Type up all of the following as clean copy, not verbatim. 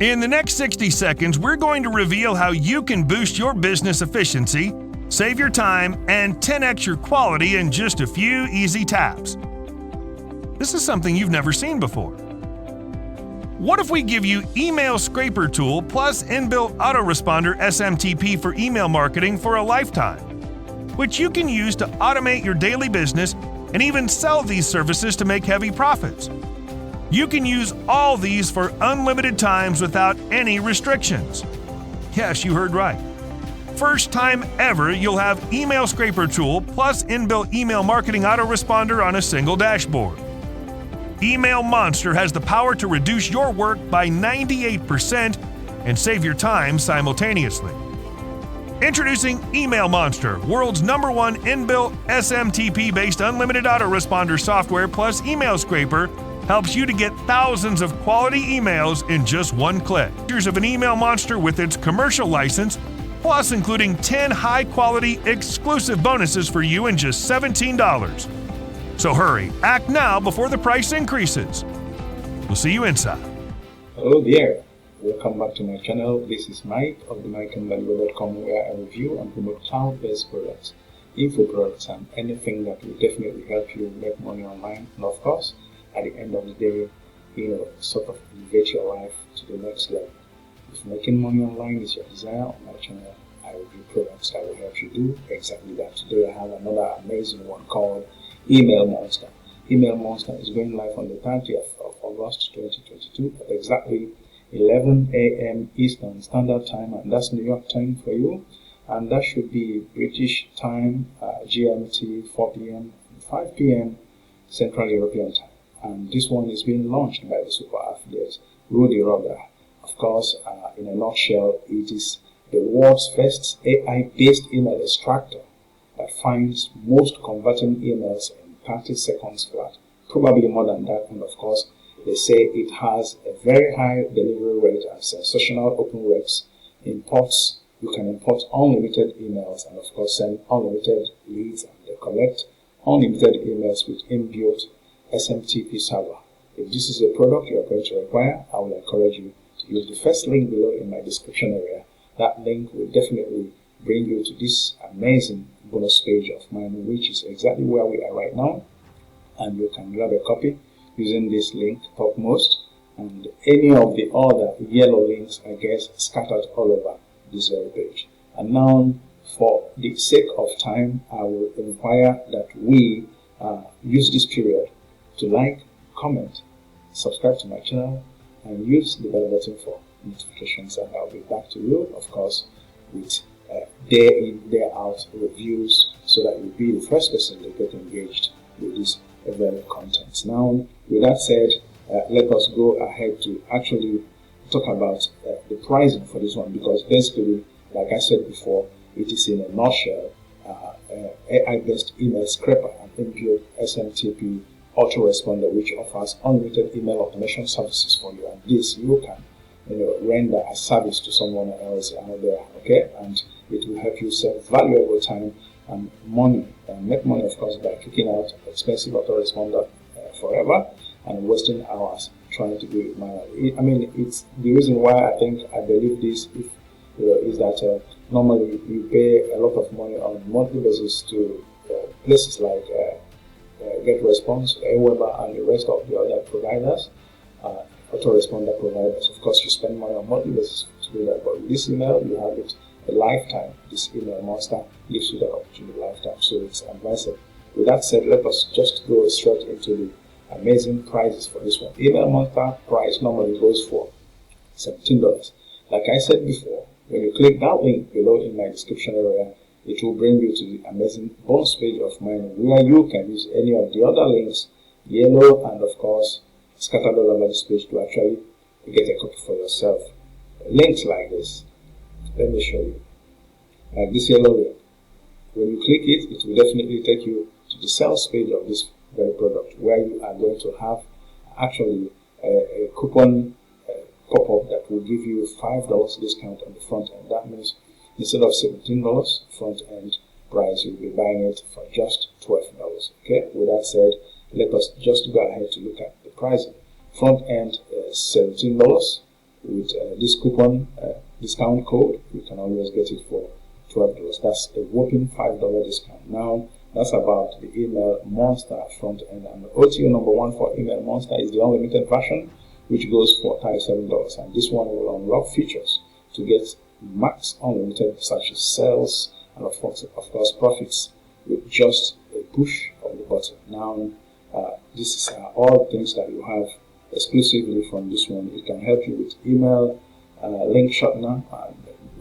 In the next 60 seconds, we're going to reveal how you can boost your business efficiency, save your time, and 10x your quality in just a few easy taps. This is something you've never seen before. What if we give you Email Scraper Tool plus inbuilt autoresponder SMTP for email marketing for a lifetime, which you can use to automate your daily business and even sell these services to make heavy profits. You can use all these for unlimited times without any restrictions. Yes, you heard right. First time ever, you'll have Email Scraper Tool plus inbuilt email marketing autoresponder on a single dashboard. Email Monster has the power to reduce your work by 98% and save your time simultaneously. Introducing Email Monster, world's #1 inbuilt SMTP-based unlimited autoresponder software plus email scraper helps you to get thousands of quality emails in just one click. Features of an Email Monster with its commercial license, plus including 10 high-quality exclusive bonuses for you in just $17. So hurry, act now before the price increases. We'll see you inside. Hello there, welcome back to my channel. This is Mike of the Mbadiwe.com, where I review and promote cloud-based products, info products, and anything that will definitely help you make money online. And of course, at the end of the day, sort of elevate your life to the next level. If making money online is your desire, on my channel, I review products that will help you do exactly that. Today I have another amazing one called Email Monster. Email Monster is going live on the 30th of August 2022 at exactly 11 a.m. Eastern Standard Time, and that's New York time for you. And that should be British time, GMT, 4 p.m., 5 p.m. Central European time. And this one is being launched by the super affiliate Rudy Rogger. Of course, in a nutshell, it is the world's first AI-based email extractor that finds most converting emails in 30 seconds flat, probably more than that. And of course, they say it has a very high delivery rate and sensational open rates. Imports, you can import unlimited emails and of course send unlimited leads, and they collect unlimited emails with inbuilt SMTP server. If this is a product you are going to require, I will encourage you to use the first link below in my description area. That link will definitely bring you to this amazing bonus page of mine, which is exactly where we are right now. And you can grab a copy using this link topmost, and any of the other yellow links, I guess, scattered all over this very page. And now, for the sake of time, I will require that we use this period to like, comment, subscribe to my channel, and use the bell button for notifications. And I'll be back to you, of course, with day in, day out reviews, so that you'll be the first person to get engaged with this very content. Now, with that said, let us go ahead to actually talk about the pricing for this one, because basically, like I said before, it is in a nutshell AI-based email scraper and inbuilt SMTP autoresponder, which offers unlimited email automation services for you. And this you can render a service to someone else out there, okay? And it will help you save valuable time and money, and make money, of course, by kicking out expensive autoresponder forever and wasting hours trying to do it manually. I mean, it's the reason why I believe this is that normally you pay a lot of money on a monthly basis to places like GetResponse, Aweber, and the rest of the other providers, autoresponder providers. Of course, you spend money on monthly basis to do that, but with this email, you have it a lifetime. This Email Monster gives you that opportunity lifetime, so it's advisable. With that said, let us just go straight into the amazing prices for this one. Email Monster price normally goes for $17. Like I said before, when you click that link below in my description area, it will bring you to the amazing bonus page of mine, where you can use any of the other links, yellow and of course scattered all over this page, to actually get a copy for yourself. Links like this, let me show you, like this yellow link. When you click it, it will definitely take you to the sales page of this very product, where you are going to have actually a coupon pop-up that will give you $5 discount on the front end. That means instead of $17 front end price, you'll be buying it for just $12. Okay, with that said, let us just go ahead to look at the pricing. Front end is $17, with this coupon discount code, you can always get it for $12. That's a whopping $5 discount. Now, that's about the email monster front end. And the OTO number 1 for email monster is the unlimited version, which goes for $37. And this one will unlock features to get max unlimited such as sales and of course profits with just a push of the button. Now, this is all things that you have exclusively from this one. It can help you with email, link shortener,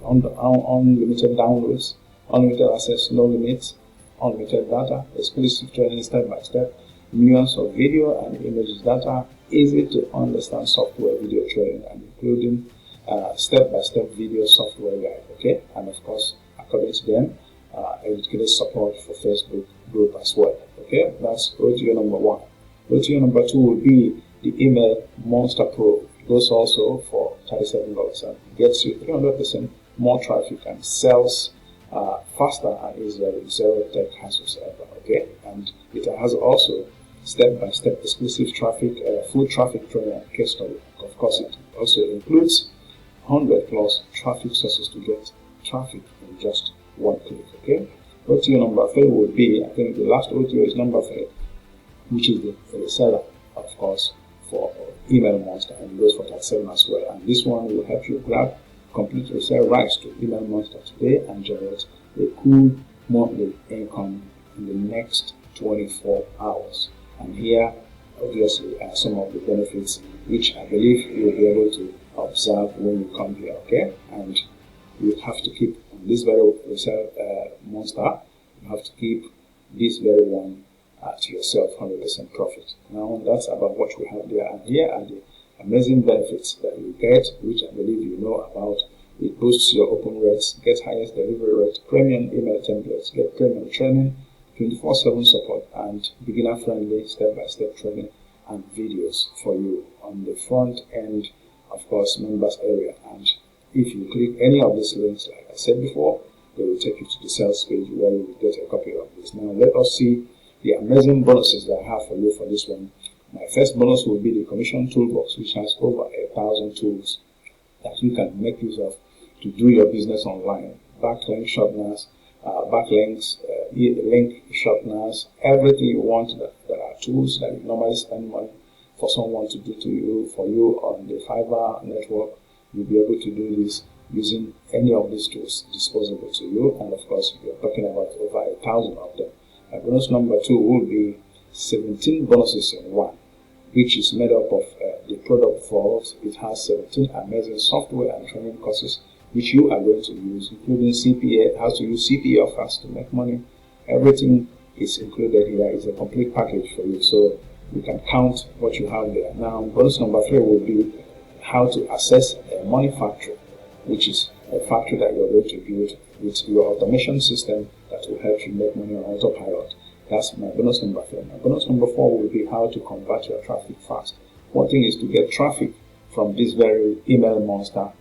unlimited downloads, unlimited access, no limits, unlimited data, exclusive training step by step, millions of video and images data, easy to understand software video training, and including step-by-step video software guide, okay? And of course, according to them, educated support for Facebook group as well, okay? That's OTO number 1. OTO number 2 will be the email monster pro. It goes also for $37 and gets you 300% more traffic and sells faster and easier with zero tech hassles ever, okay? And it has also step-by-step exclusive traffic, full traffic training and case study. Of course, it also includes 100 plus traffic sources to get traffic in just one click, okay? OTO number 3 would be, I think the last OTO is number 3, which is the reseller, of course, for email monster, and it goes for $37 as well. And this one will help you grab complete resale rights to email monster today and generate a cool monthly income in the next 24 hours. And here, obviously, are some of the benefits which I believe you'll be able to observe when you come here, okay? And you have to keep on this very resale monster, you have to keep this very one to yourself, 100% profit. Now, that's about what we have there. And here are the amazing benefits that you get, which I believe you know about. It boosts your open rates, get highest delivery rate, premium email templates, get premium training, 24/7 support, and beginner-friendly step-by-step training and videos for you on the front end, of course, members area. And if you click any of these links, like I said before, they will take you to the sales page where you will get a copy of this. Now, let us see the amazing bonuses that I have for you for this one. My first bonus will be the commission toolbox, which has over 1,000 tools that you can make use of to do your business online. Backlink shorteners, backlinks, link shorteners, everything you want. There are tools that you normally spend money for someone to do to you, for you on the Fiverr network. You'll be able to do this using any of these tools disposable to you. And of course, we are talking about over 1,000 of them. Bonus number 2 will be 17 bonuses in one, which is made up of the product vault. It has 17 amazing software and training courses which you are going to use, including CPA, how to use CPA offers to make money. Everything is included here. It's a complete package for you, so you can count what you have there. Now, bonus number 3 will be how to access a money factory, which is a factory that you're going to build with your automation system that will help you make money on autopilot. That's my bonus number 3. My bonus number 4 will be how to convert your traffic fast. One thing is to get traffic from this very email monster,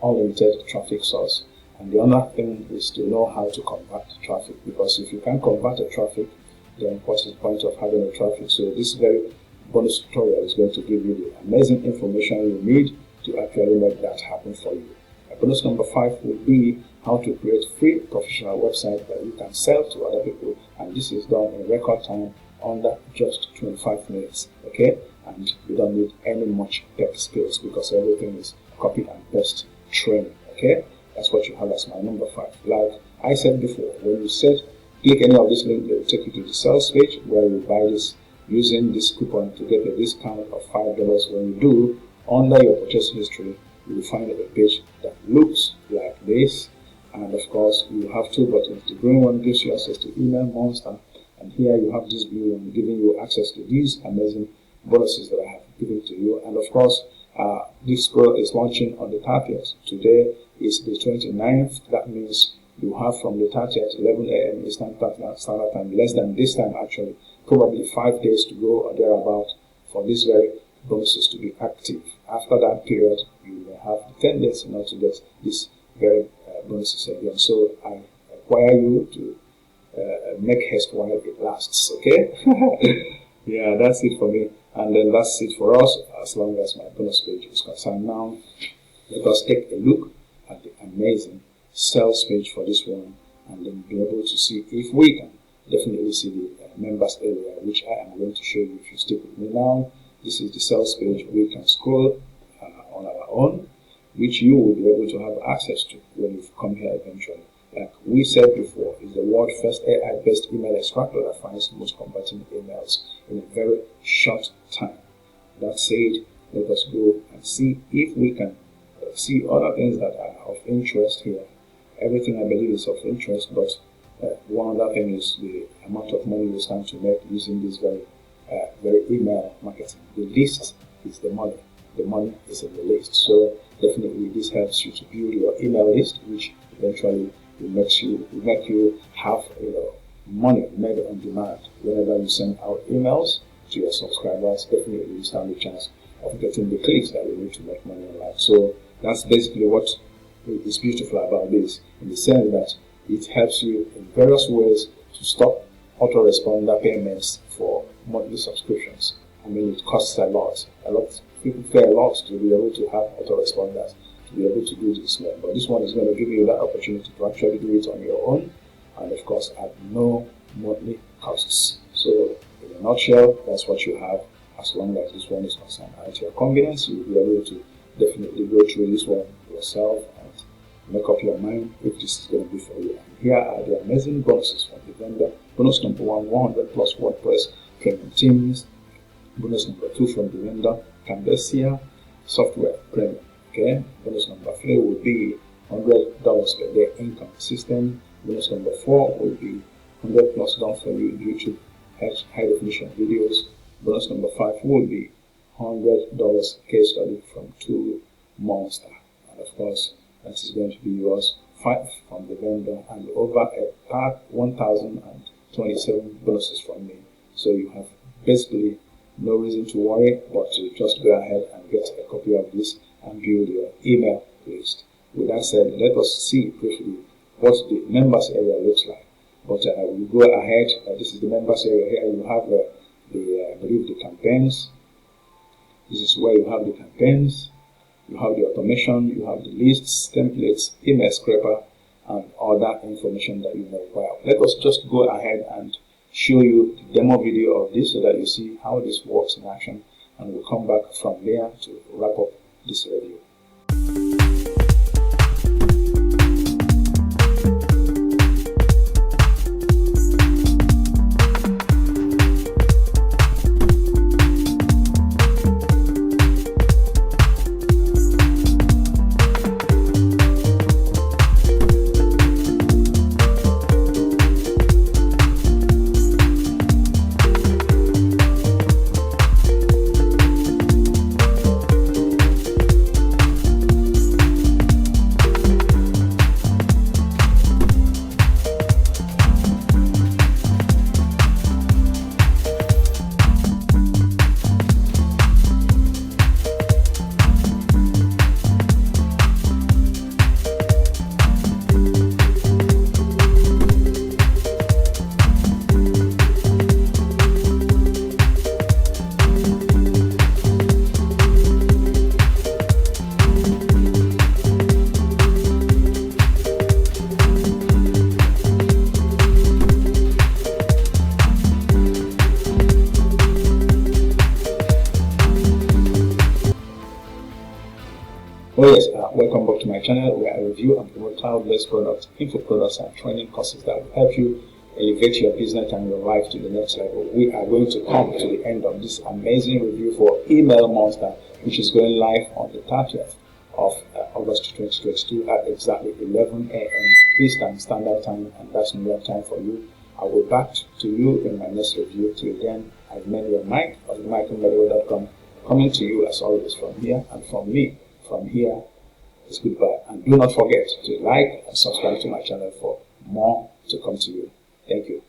unlimited traffic source. And the other thing is to know how to convert traffic, because if you can't convert a traffic, then what's the point of having a traffic? So this very bonus tutorial is going to give you the amazing information you need to actually make that happen for you. Bonus number 5 will be how to create free professional website that you can sell to other people, and this is done in record time under just 25 minutes, okay? And you don't need any much tech skills because everything is copy and paste training, okay? That's what you have as my number 5. Like I said before, when you click any of this link, they will take you to the sales page where you buy this using this coupon to get a discount of $5. When you do, under your purchase history, you will find a page that looks like this, and of course you have 2 buttons. The green one gives you access to email monster, and here you have this blue one giving you access to these amazing bonuses that I have given to you. And of course, this product is launching on the 30th. Today is the 29th. That means you have from the 30th 11 a.m. Eastern Standard Time, less than this time actually, probably 5 days to go or thereabout for this very bonuses to be active. After that period, you will have 10 days in order to get this very bonuses again. So I require you to make haste while it lasts, okay? Yeah, that's it for me. And then that's it for us as long as my bonus page is concerned. Now, let us take a look at the amazing sales page for this one, and then be able to see if we can definitely see the members area, which I am going to show you if you stick with me now. This is the sales page. We can scroll on our own, which you will be able to have access to when you come here eventually. Like we said before, is the world's first AI-based email extractor that finds the most converting emails in a very short time. That said, let us go and see if we can see other things that are of interest here. Everything I believe is of interest, but one other thing is the amount of money we stand to make using this very email marketing. The list is the money. The money is in the list. So definitely this helps you to build your email list, which eventually will make you have money made on demand. Whenever you send out emails to your subscribers, definitely you stand a chance of getting the clicks that you need to make money online. So that's basically what is beautiful about this, in the sense that it helps you in various ways to stop autoresponder payments for monthly subscriptions. I mean, it costs a lot. People pay a lot to be able to have autoresponders, to be able to do this. But this one is going to give you that opportunity to actually do it on your own, and of course at no monthly costs. So in a nutshell, that's what you have as long as this one is concerned. At your convenience, you'll be able to definitely go through this one yourself and make up your mind if this is going to be for you. And here are the amazing bonuses from the vendor. Bonus number 1, 100 plus WordPress premium teams. Bonus number 2 from the vendor, Mbadiwe software premium. Okay. Bonus number 3 will be $100 per day income system. Bonus number 4 will be 100 plus done for you YouTube high definition videos. Bonus number 5 will be $100 case study from Tool Monster. And of course, that is going to be yours. 5 from the vendor and over 1,027 bonuses from me. So you have basically no reason to worry, but to just go ahead and get a copy of this and build your email list. With that said, let us see briefly what the members area looks like. But we go ahead. This is the members area. Here you have I believe the campaigns. This is where you have the campaigns. You have the automation. You have the lists, templates, email scraper, and all that information that you may require. Let us just go ahead and show you the demo video of this so that you see how this works in action, and we'll come back from there to wrap up this review. Oh yes, welcome back to my channel where I review and promote cloud-based products, info products, and training courses that will help you elevate your business and your life to the next level. We are going to come to the end of this amazing review for Email Monster, which is going live on the 30th of August 2022 at exactly 11 a.m. Eastern Standard Time, and that's New York time for you. I will back to you in my next review. Till then, I've made your Mike of Mbadiwe.com, coming to you as always from here, and from me. From here, it's goodbye. And do not forget to like and subscribe to my channel for more to come to you. Thank you.